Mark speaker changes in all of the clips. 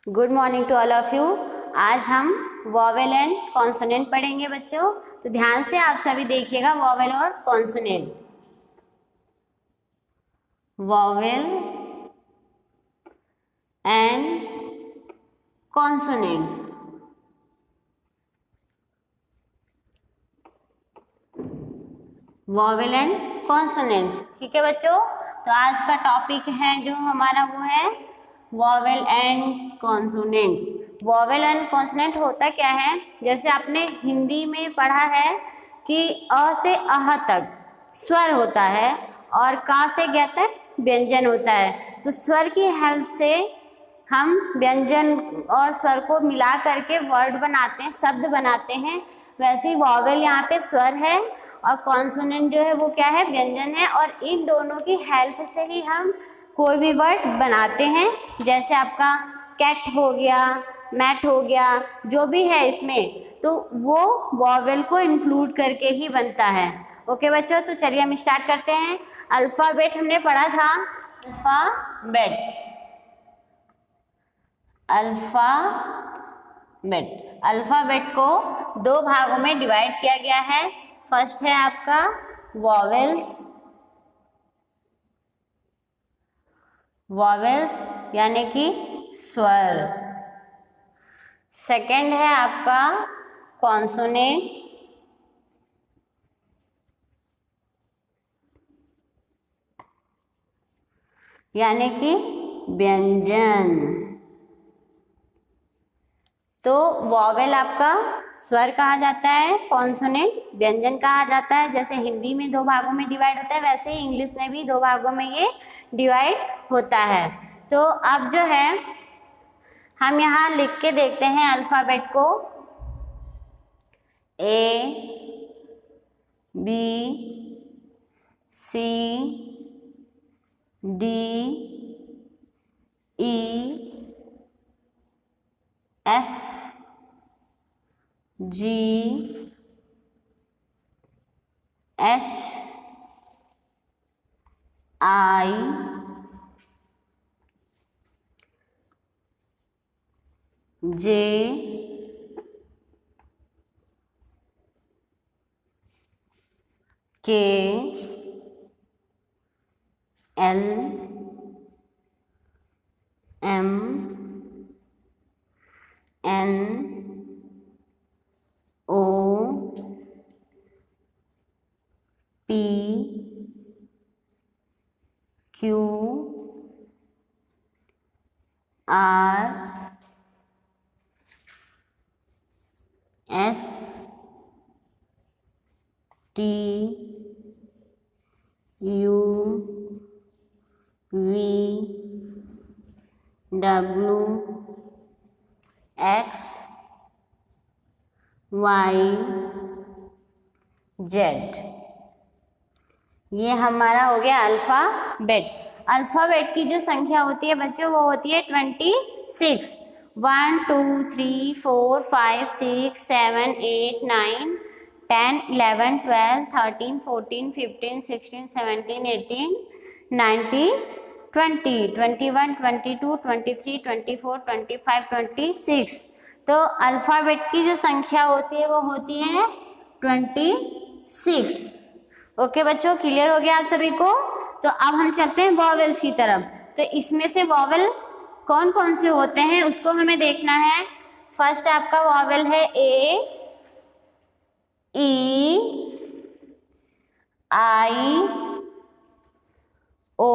Speaker 1: Good morning to all of you. आज हम vowel and consonant पढ़ेंगे बच्चों, तो ध्यान से आप सभी देखिएगा वॉवेल और consonant. Vowel and consonant. Vowel and consonants, ठीक है बच्चों। तो आज का टॉपिक है जो हमारा वो है vowel and consonants. Vowel and consonant होता क्या है, जैसे आपने हिंदी में पढ़ा है कि अ से अह तक स्वर होता है और का से ज्ञ तक व्यंजन होता है। तो स्वर की हेल्प से हम व्यंजन और स्वर को मिला करके वर्ड बनाते हैं, शब्द बनाते हैं। वैसे ही वॉवेल यहाँ पे स्वर है और कॉन्सोनेंट जो है वो क्या है, व्यंजन है। और इन दोनों की हेल्प से ही हम कोई भी वर्ड बनाते हैं। जैसे आपका कैट हो गया, मैट हो गया, जो भी है इसमें, तो वो वॉवेल को इंक्लूड करके ही बनता है। ओके बच्चों, तो चलिए हम स्टार्ट करते हैं। अल्फ़ाबेट हमने पढ़ा था, अल्फ़ाबेट। अल्फ़ाबेट को दो भागों में डिवाइड किया गया है। फर्स्ट है आपका वॉवेल्स यानी कि स्वर। सेकंड है आपका कॉन्सोनेंट यानी कि व्यंजन। तो वॉवेल आपका स्वर कहा जाता है, कॉन्सोनेंट व्यंजन कहा जाता है। जैसे हिंदी में दो भागों में डिवाइड होता है, वैसे ही इंग्लिश में भी दो भागों में ये डिवाइड होता है। तो अब जो है हम यहाँ लिख के देखते हैं अल्फ़ाबेट को। A B C D E F G H I J K L M N O P Q R S T U V W X Y Z। ये हमारा हो गया अल्फ़ाबेट। अल्फ़ाबेट की जो संख्या होती है बच्चों वो होती है 26। 1 2 3 4 5 6 7 8 9 10 11 12 13 14 15 16 17 18 19 20 21 22 23 24 25 26। तो अल्फ़ाबेट की जो संख्या होती है वो होती है 26। ओके बच्चों, क्लियर हो गया आप सभी को। तो अब हम चलते हैं वॉवेल्स की तरफ। तो इसमें से वॉवेल कौन कौन से होते हैं उसको हमें देखना है। फर्स्ट आपका वॉवेल है ए, ई, आई, ओ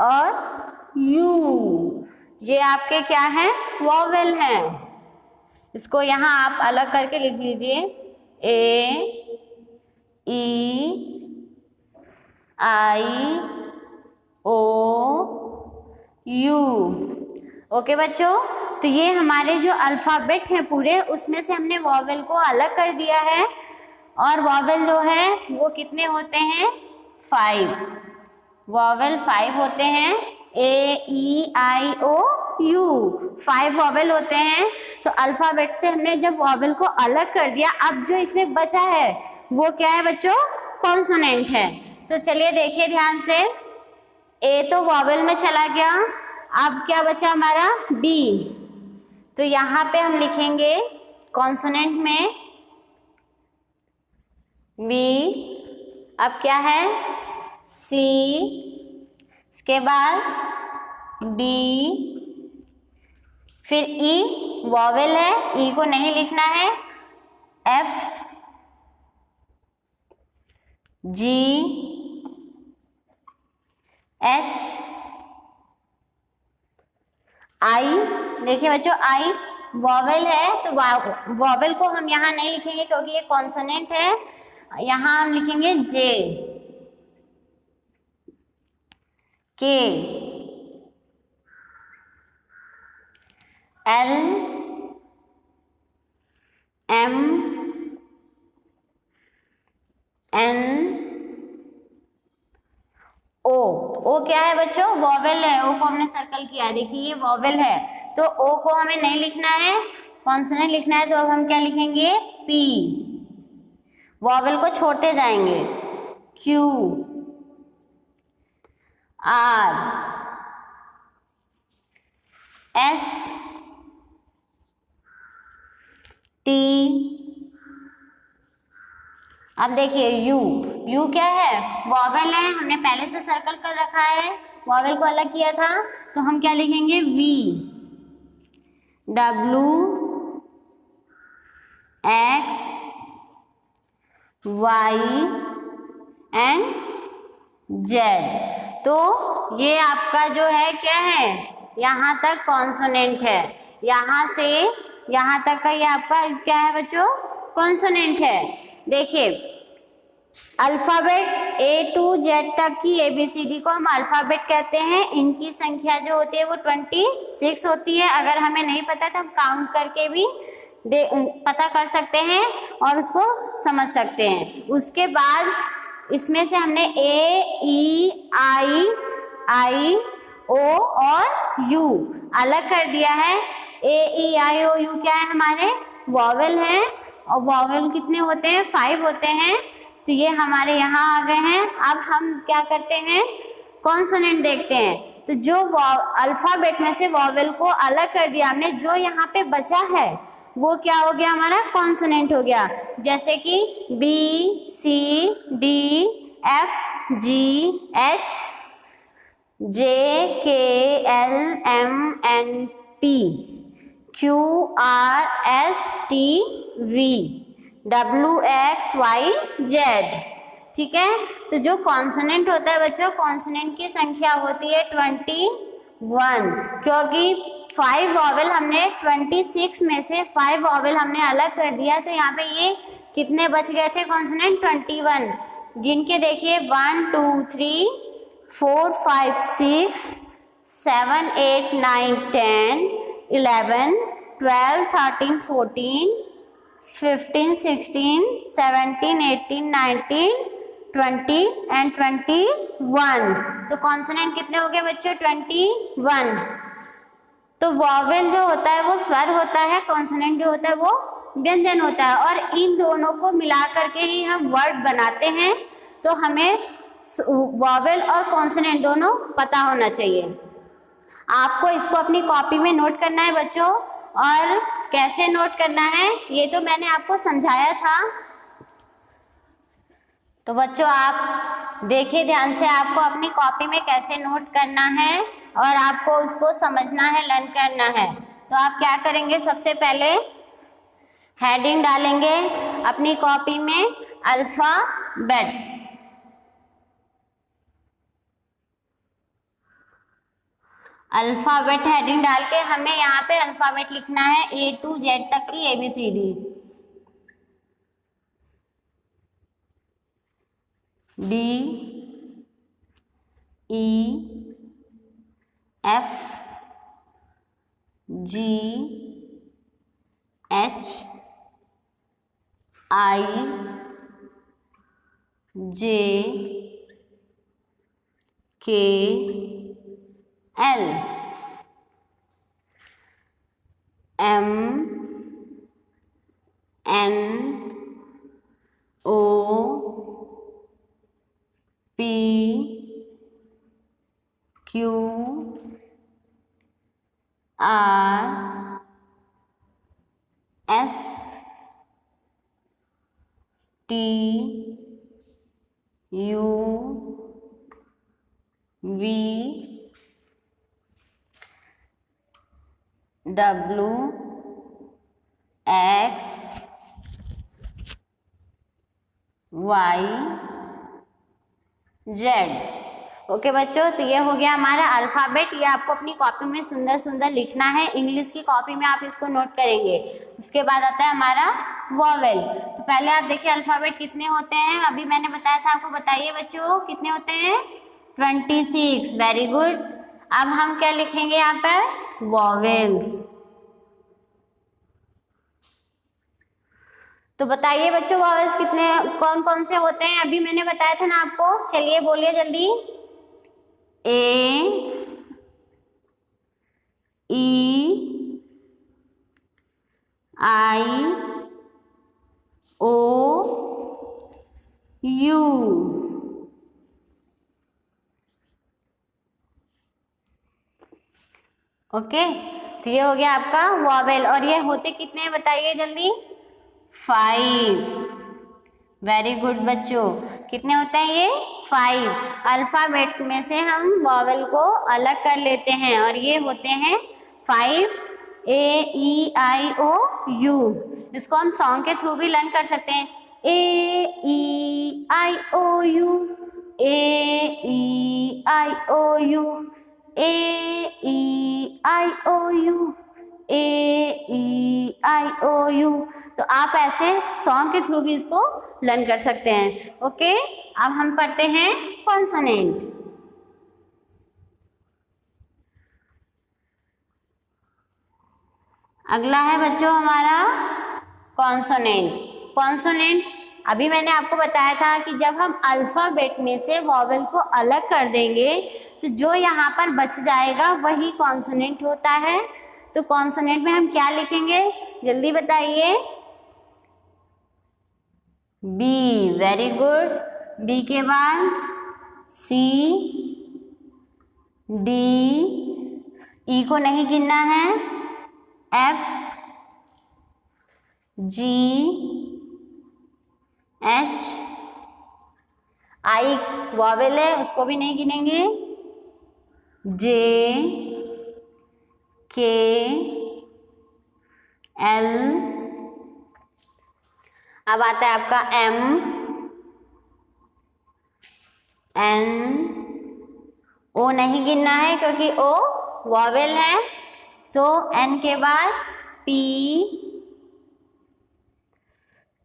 Speaker 1: और यू। ये आपके क्या हैं, वॉवेल हैं। इसको यहाँ आप अलग करके लिख लीजिए। ए, ई, आई, ओ, यू। ओके बच्चों, तो ये हमारे जो अल्फ़ाबेट हैं पूरे, उसमें से हमने वॉवेल को अलग कर दिया है। और वॉवेल जो है वो कितने होते हैं, 5। वॉवेल 5 होते हैं। ए, ई, आई, ओ, यू, 5 वॉवेल होते हैं। तो अल्फ़ाबेट से हमने जब वॉवेल को अलग कर दिया, अब जो इसमें बचा है वो क्या है बच्चों, कॉन्सोनेंट है। तो चलिए देखिए ध्यान से। ए तो वॉवेल में चला गया, अब क्या बचा हमारा बी, तो यहाँ पे हम लिखेंगे कॉन्सोनेंट में बी, अब क्या है सी, इसके बाद बी, फिर ई, वॉवेल है, ई को नहीं लिखना है, एफ, जी, एच, आई। देखिए बच्चों आई वॉवेल है, तो वॉवेल को हम यहाँ नहीं लिखेंगे क्योंकि ये कॉन्सोनेंट है, यहाँ हम लिखेंगे जे, के, एल, एम, एन, ओ। ओ क्या है बच्चों वॉवेल है, ओ को हमने सर्कल किया है, देखिए ये वॉवेल है, तो ओ को हमें नहीं लिखना है, कॉन्सोनेंट लिखना है, तो अब हम क्या लिखेंगे पी, वॉवेल को छोड़ते जाएंगे, क्यू, आर, एस, टी, अब देखिए यू, यू क्या है वॉवेल है, हमने पहले से सर्कल कर रखा है, वॉवेल को अलग किया था, तो हम क्या लिखेंगे V, W, X, Y and Z. तो ये आपका जो है क्या है, यहाँ तक कॉन्सोनेंट है, यहाँ से यहाँ तक का ये आपका क्या है बच्चों कॉन्सोनेंट है। देखिए अल्फाबेट ए टू जेड तक की ABCD को हम अल्फाबेट कहते हैं, इनकी संख्या जो होती है वो 26 होती है, अगर हमें नहीं पता तो हम काउंट करके भी पता कर सकते हैं और उसको समझ सकते हैं। उसके बाद इसमें से हमने ए, ई, आई, ओ और यू अलग कर दिया है। ए, ई, आई, ओ, यू क्या है हमारे वॉवेल हैं, और वॉवेल कितने होते हैं 5 होते हैं, तो ये हमारे यहाँ आ गए हैं। अब हम क्या करते हैं कॉन्सोनेंट देखते हैं, तो जो अल्फाबेट में से वॉवेल को अलग कर दिया हमने, जो यहाँ पे बचा है वो क्या हो गया हमारा कॉन्सोनेंट हो गया, जैसे कि B, C, D, F, G, H, J, K, L, M, N, P, Q, R, S, T, V, W, X, Y, Z. ठीक है, तो जो कॉन्सोनेंट होता है बच्चों, कॉन्सोनेंट की संख्या होती है 21, क्योंकि 5 वॉवेल हमने 26 में से 5 वॉवेल हमने अलग कर दिया, तो यहाँ पे ये कितने बच गए थे कॉन्सोनेंट 21। गिन के देखिए 1 2 3 4 5 6 7 8 9 10 11 12 13 14 15 16 17 18 19 20 एंड 21। तो कॉन्सोनेंट कितने हो गए बच्चों 21। तो वॉवेल जो होता है वो स्वर होता है, कॉन्सोनेंट जो होता है वो व्यंजन होता है, और इन दोनों को मिला करके ही हम वर्ड बनाते हैं। तो हमें वॉवेल और कॉन्सोनेंट दोनों पता होना चाहिए। आपको इसको अपनी कॉपी में नोट करना है बच्चों, और कैसे नोट करना है ये तो मैंने आपको समझाया था। तो बच्चों आप देखिए ध्यान से, आपको अपनी कॉपी में कैसे नोट करना है और आपको उसको समझना है, लर्न करना है। तो आप क्या करेंगे, सबसे पहले हेडिंग डालेंगे अपनी कॉपी में अल्फाबेट। अल्फाबेट हेडिंग डाल के हमें यहाँ पे अल्फाबेट लिखना है A to Z तक की ABCD। D, E, F, G, H, I, J, K, L, M, N, O, P, Q, R S T U V W X Y Z। Okay बच्चों, तो ये हो गया हमारा अल्फ़ाबेट। ये आपको अपनी कॉपी में सुंदर सुंदर लिखना है। इंग्लिश की कॉपी में आप इसको नोट करेंगे। उसके बाद आता है हमारा वॉवेल। तो पहले आप देखिए अल्फ़ाबेट कितने होते हैं, अभी मैंने बताया था आपको। बताइए बच्चों कितने होते हैं? 26। Very good. अब हम क्या लिखेंगे यहाँ पर? वॉवेल्स। तो बताइए बच्चों वॉवेल्स कितने, कौन कौन से होते हैं? अभी मैंने बताया था ना आपको। चलिए बोलिए जल्दी। A E I O U। Okay, तो ये हो गया आपका वॉवेल। और ये होते कितने हैं बताइए जल्दी? 5। वेरी गुड बच्चों, कितने होते हैं ये? 5। अल्फाबेट में से हम वॉवेल को अलग कर लेते हैं और ये होते हैं 5। AEIOU। इसको हम सॉन्ग के थ्रू भी लर्न कर सकते हैं। AEIOU AEIOU AEIOU AEIOU। तो आप ऐसे सॉन्ग के थ्रू भी इसको लर्न कर सकते हैं। ओके, अब हम पढ़ते हैं कॉन्सोनेंट। अगला है बच्चों हमारा कॉन्सोनेंट। कॉन्सोनेंट अभी मैंने आपको बताया था कि जब हम अल्फाबेट में से वॉवेल को अलग कर देंगे तो जो यहाँ पर बच जाएगा वही कॉन्सोनेंट होता है। तो कॉन्सोनेंट में हम क्या लिखेंगे जल्दी बताइए? बी। Very good. बी के बाद सी डी, ई को नहीं गिनना है, एफ जी एच, आई वॉवेल है उसको भी नहीं गिनेंगे, जे के एल। अब आता है आपका एम एन, ओ नहीं गिनना है क्योंकि ओ वॉवेल है। तो एन के बाद P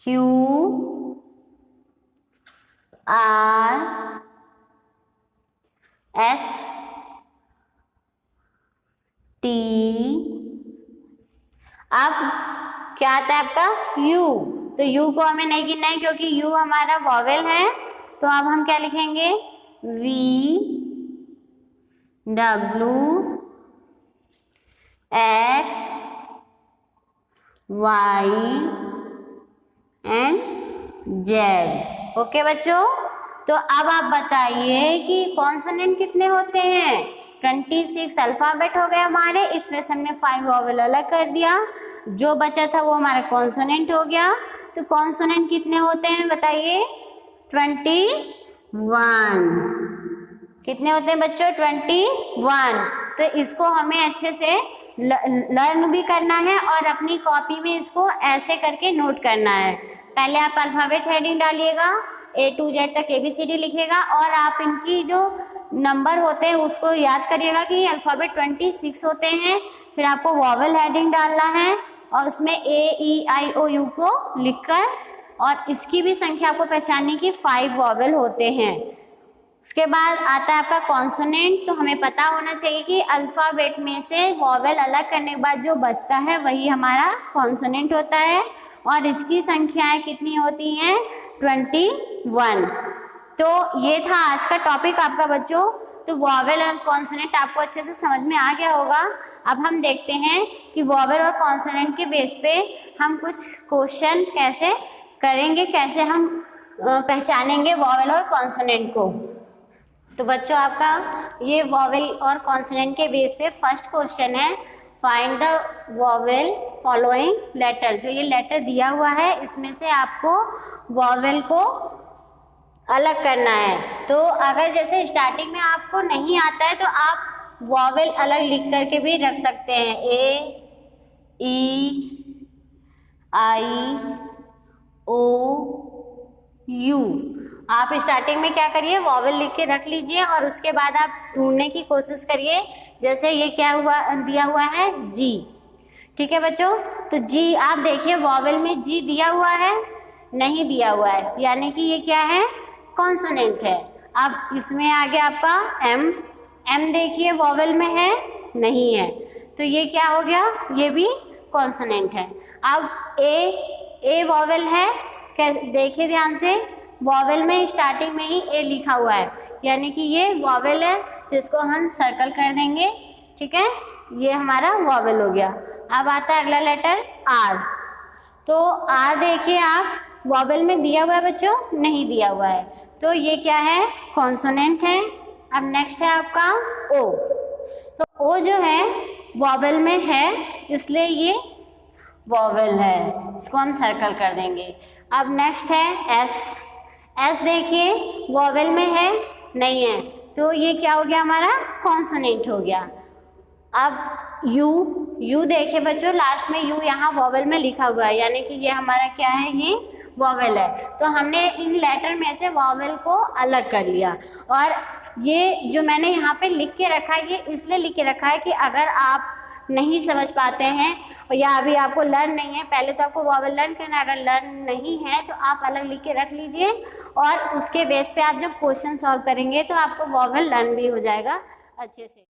Speaker 1: Q R S T. अब क्या आता है आपका? यू। तो यू को हमें नहीं गिनना है क्योंकि यू हमारा वॉवेल है। तो अब हम क्या लिखेंगे? V W X Y and Z. Okay बच्चों, तो अब आप बताइए कि कॉन्सोनेंट कितने होते हैं? 26 अल्फाबेट हो गए हमारे। इसमें से हमने 5 वॉवेल अलग कर दिया, जो बचा था वो हमारा कॉन्सोनेंट हो गया। तो कॉन्सोनेंट कितने होते हैं बताइए? 21। कितने होते हैं बच्चों? 21। तो इसको हमें अच्छे से लर्न भी करना है और अपनी कॉपी में इसको ऐसे करके नोट करना है। पहले आप अल्फाबेट हेडिंग डालिएगा, A to Z तक ABCD लिखिएगा और आप इनकी जो नंबर होते हैं उसको याद करिएगा कि अल्फाबेट 26 होते हैं। फिर आपको वॉवेल हेडिंग डालना है और उसमें AEIOU को लिखकर, और इसकी भी संख्या आपको पहचानने की 5 वॉवेल होते हैं। उसके बाद आता है आपका कॉन्सोनेंट। तो हमें पता होना चाहिए कि अल्फाबेट में से वॉवेल अलग करने के बाद जो बचता है वही हमारा कॉन्सोनेंट होता है और इसकी संख्याएं कितनी होती हैं? 21। तो ये था आज का टॉपिक आपका बच्चों। तो वॉवेल और कॉन्सोनेंट आपको अच्छे से समझ में आ गया होगा। अब हम देखते हैं कि वॉवेल और कॉन्सोनेंट के बेस पे हम कुछ क्वेश्चन कैसे करेंगे, कैसे हम पहचानेंगे वॉवेल और कॉन्सोनेंट को। तो बच्चों आपका ये वॉवेल और कॉन्सोनेंट के बेस पे फर्स्ट क्वेश्चन है, find the vowel following letter. जो ये लेटर दिया हुआ है इसमें से आपको वॉवेल को अलग करना है। तो अगर जैसे स्टार्टिंग में आपको नहीं आता है तो आप वॉवेल अलग लिख करके भी रख सकते हैं, ए, ई, आई, ओ, यू। आप स्टार्टिंग में क्या करिए, वॉवेल लिख के रख लीजिए और उसके बाद आप ढूंढने की कोशिश करिए। जैसे ये क्या हुआ, दिया हुआ है जी, ठीक है बच्चों। तो जी आप देखिए वॉवेल में जी दिया हुआ है, नहीं दिया हुआ है, यानी कि ये क्या है, कॉन्सोनेंट है। अब इसमें आ गया आपका एम, एम देखिए वॉवेल में है, नहीं है, तो ये क्या हो गया, ये भी कॉन्सोनेंट है। अब ए वॉवेल है, देखिए ध्यान से, वॉवेल में स्टार्टिंग में ही ए लिखा हुआ है, यानी कि ये वॉवेल है, जिसको हम सर्कल कर देंगे, ठीक है, ये हमारा वॉवेल हो गया। अब आता है अगला लेटर आर। तो आर देखिए आप, वॉवेल में दिया हुआ है बच्चों, नहीं दिया हुआ है, तो ये क्या है, कॉन्सोनेंट है। अब नेक्स्ट है आपका ओ। तो ओ जो है वॉवेल में है, इसलिए ये वॉवेल है, इसको हम सर्कल कर देंगे। अब नेक्स्ट है एस। एस देखिए वॉवेल में है, नहीं है, तो ये क्या हो गया, हमारा कॉन्सोनेंट हो गया। अब यू देखिए बच्चों, लास्ट में यू यहाँ वॉवेल में लिखा हुआ है, यानी कि ये हमारा क्या है, ये वॉवेल है। तो हमने इन लेटर में से वॉवेल को अलग कर लिया। और ये जो मैंने यहाँ पे लिख के रखा है, ये इसलिए लिख के रखा है कि अगर आप नहीं समझ पाते हैं या अभी आपको लर्न नहीं है, पहले तो आपको वॉवेल लर्न करना है, अगर लर्न नहीं है तो आप अलग लिख के रख लीजिए और उसके बेस पे आप जब क्वेश्चन सॉल्व करेंगे तो आपको वॉवेल लर्न भी हो जाएगा अच्छे से।